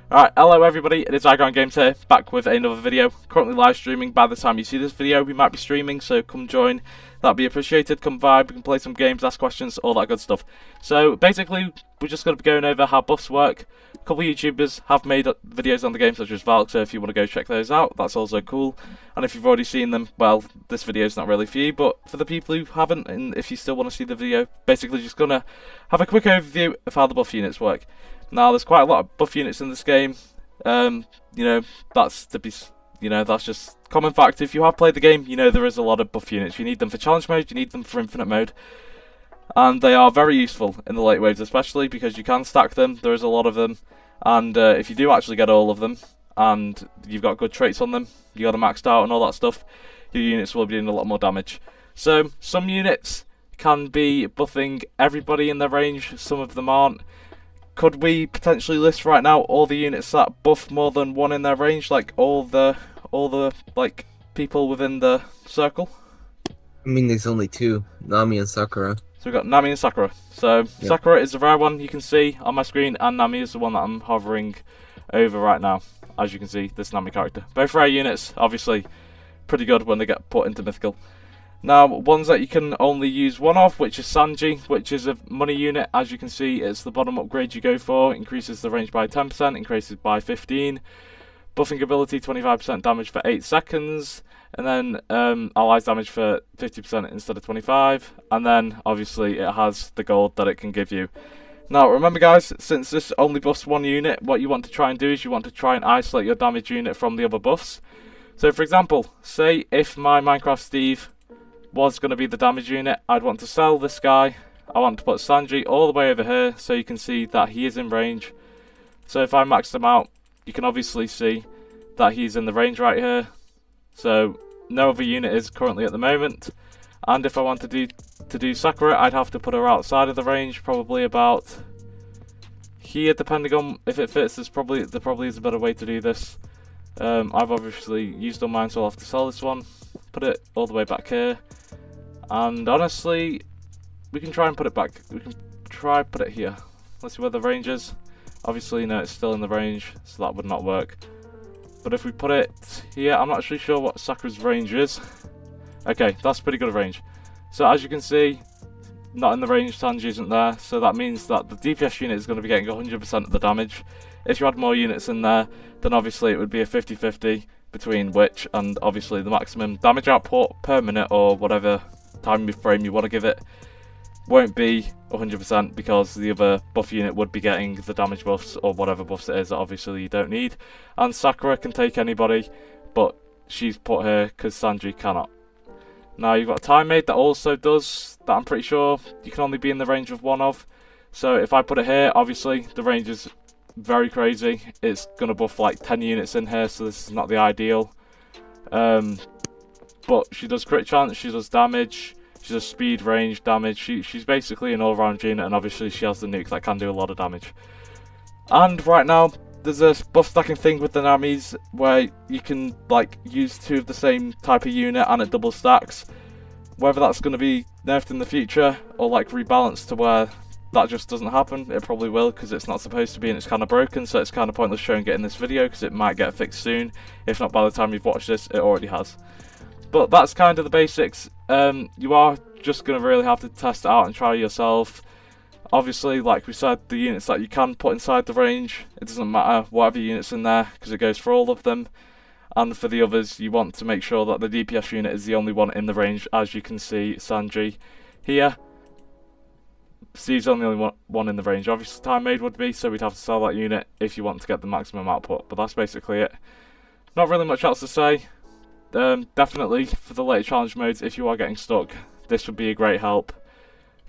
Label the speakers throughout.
Speaker 1: Alright, hello everybody, it is Igon Games here, back with another video. Currently live streaming. By the time you see this video, we might be streaming, so come join. That'd be appreciated. Come vibe, we can play some games, ask questions, all that good stuff. So basically, we're just going to be going over how buffs work. A couple of YouTubers have made videos on the game, such as Valk, so if you want to go check those out, that's also cool. And if you've already seen them, well, this video is not really for you, but for the people who haven't, and if you still want to see the video, basically just going to have a quick overview of how the buff units work. Now, there's quite a lot of buff units in this game. That's just common fact. If you have played the game, you know there is a lot of buff units. You need them for challenge mode, you need them for infinite mode, and they are very useful in the late waves, especially because you can stack them. There is a lot of them, and if you do actually get all of them, and you've got good traits on them, you got them maxed out and all that stuff, your units will be doing a lot more damage. So some units can be buffing everybody in their range, some of them aren't. Could we potentially list right now all the units that buff more than one in their range, like all the like people within the circle?
Speaker 2: I mean, there's only two, Nami and Sakura.
Speaker 1: So we've got Nami and Sakura. So yep. Sakura is the rare one you can see on my screen, and Nami is the one that I'm hovering over right now. As you can see, this Nami character. Both rare units, obviously pretty good when they get put into Mythical. Now, ones that you can only use one of, which is Sanji, which is a money unit. As you can see, it's the bottom upgrade you go for. Increases the range by 10%, increases by 15. Buffing ability, 25% damage for 8 seconds. And then allies damage for 50% instead of 25. And then, obviously, it has the gold that it can give you. Now, remember guys, since this only buffs one unit, what you want to try and do is you want to try and isolate your damage unit from the other buffs. So, for example, say if my Minecraft Steve was going to be the damage unit, I'd want to sell this guy. I want to put Sanji all the way over here so you can see that he is in range. So if I max him out, you can obviously see that he's in the range right here. So no other unit is currently at the moment. And if I want to do Sakura, I'd have to put her outside of the range, probably about here, depending on if it fits. There probably is a better way to do this. I've obviously used all mine, so I'll have to sell this one. Put it all the way back here. And honestly, we can try and put it back. We can try put it here. Let's see where the range is. Obviously, no, it's still in the range, so that would not work. But if we put it here, I'm not actually sure what Sakura's range is. Okay, that's pretty good range. So as you can see, not in the range, Sanji isn't there. So that means that the DPS unit is going to be getting 100% of the damage. If you had more units in there, then obviously it would be a 50-50 between which and obviously the maximum damage output per minute or whatever time frame you want to give it won't be 100% because the other buff unit would be getting the damage buffs or whatever buffs it is that obviously you don't need. And Sakura can take anybody, but she's put here because Sanji cannot. Now you've got a time maid that also does that. I'm pretty sure you can only be in the range of one of. So if I put it here, obviously the range is very crazy. It's going to buff like 10 units in here, so this is not the ideal. But she does crit chance, she does damage, she does speed, range, damage. She's basically an all-round unit, and obviously she has the nuke that can do a lot of damage. And right now, there's a buff stacking thing with the Namis where you can like use two of the same type of unit and it double stacks. Whether that's going to be nerfed in the future or like rebalanced to where that just doesn't happen, it probably will because it's not supposed to be and it's kind of broken, so it's kind of pointless showing it in this video because it might get fixed soon. If not, by the time you've watched this, it already has. But that's kind of the basics. You are just going to really have to test it out and try yourself. Obviously, like we said, the units that you can put inside the range, it doesn't matter whatever unit's in there because it goes for all of them. And for the others, you want to make sure that the DPS unit is the only one in the range. As you can see, Sanji here. Steve's only one in the range. Obviously, time maid would be, so we'd have to sell that unit if you want to get the maximum output. But that's basically it. Not really much else to say. Definitely for the later challenge modes, if you are getting stuck, this would be a great help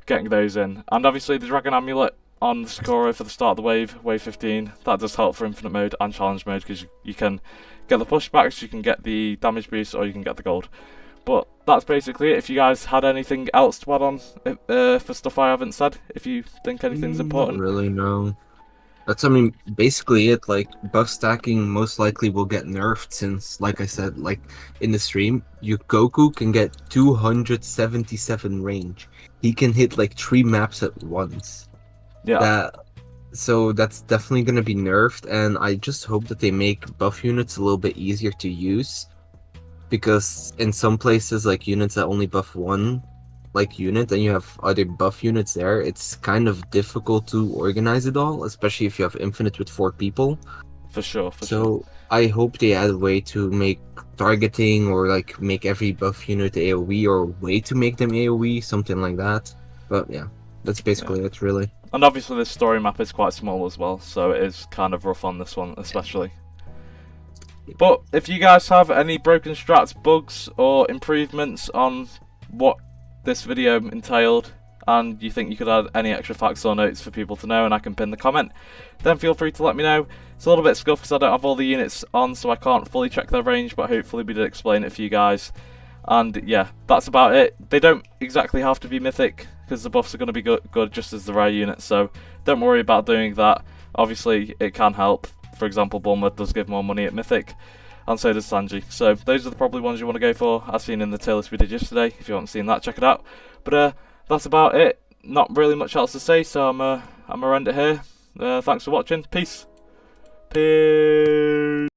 Speaker 1: getting those in. And obviously the Dragon Amulet on the Sakura for the start of the wave 15, that does help for infinite mode and challenge mode because you can get the pushbacks, you can get the damage boost, or you can get the gold. But that's basically it. If you guys had anything else to add on for stuff I haven't said, if you think anything's important.
Speaker 2: Not really, no. That's, I mean, basically it. Like, buff stacking most likely will get nerfed since, like I said, like, in the stream, your Goku can get 277 range. He can hit, like, 3 maps at once.
Speaker 1: Yeah.
Speaker 2: So that's definitely going to be nerfed, and I just hope that they make buff units a little bit easier to use, because in some places, like units that only buff one like unit, and you have other buff units there, it's kind of difficult to organize it all, especially if you have infinite with 4 people.
Speaker 1: For sure, for sure.
Speaker 2: So I hope they add a way to make targeting, or like make every buff unit AoE, or a way to make them AoE, something like that. But yeah, that's basically it, really.
Speaker 1: And obviously this story map is quite small as well, so it is kind of rough on this one especially. But if you guys have any broken strats, bugs, or improvements on what this video entailed, and you think you could add any extra facts or notes for people to know and I can pin the comment, then feel free to let me know. It's a little bit scuffed because I don't have all the units on, so I can't fully check their range, but hopefully we did explain it for you guys. And yeah, that's about it. They don't exactly have to be mythic, because the buffs are going to be good just as the rare units, so don't worry about doing that. Obviously it can help. For example, Bulma does give more money at mythic, and so does Sanji. So those are probably ones you want to go for, as seen in the tier list we did yesterday. If you haven't seen that, check it out. But that's about it. Not really much else to say, so I'm gonna end it here. Thanks for watching. Peace. Peace.